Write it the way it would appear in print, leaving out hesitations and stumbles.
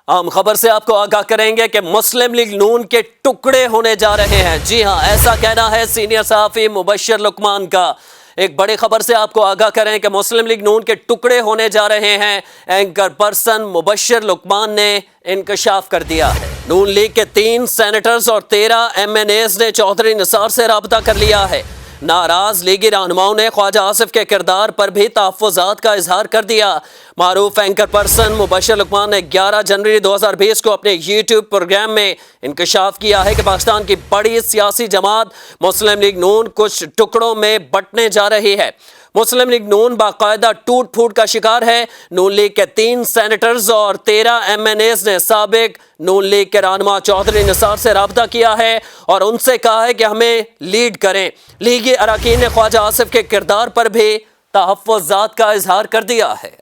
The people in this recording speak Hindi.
आम खबर से आपको आगाह करेंगे कि मुस्लिम लीग नून के टुकड़े होने जा रहे हैं। जी हां, ऐसा कहना है सीनियर सहाफ़ी मुबशर लुकमान का। एक बड़ी खबर से आपको आगाह करें कि मुस्लिम लीग नून के टुकड़े होने जा रहे हैं। एंकर पर्सन मुबशर लुकमान ने इंकशाफ कर दिया है। नून लीग के 3 सेनेटर्स और 13 MNAs ने चौधरी निसार से राब्ता कर लिया है। नाराज लीगी रहनुमाओं ने ख्वाजा आसिफ के किरदार पर भी तहफ़्फ़ुज़ात का इजहार कर दिया। मारूफ एंकर पर्सन मुबशर लुकमान ने 11 जनवरी 2020 को अपने यूट्यूब प्रोग्राम में इंकशाफ किया है कि पाकिस्तान की बड़ी सियासी जमात मुस्लिम लीग नून कुछ टुकड़ों में बटने जा रही है। मुस्लिम लीग नून बाकायदा टूट फूट का शिकार है। नून लीग के 3 सेनेटर्स और 13 MNAs ने साबिक नून लीग के रहनुमा चौधरी निंसार से राब्ता किया है और उनसे कहा है कि हमें लीड करें। लीगी अरकान ने ख्वाजा आसिफ के किरदार पर भी तहफ़्फ़ुज़ात का इजहार कर दिया है।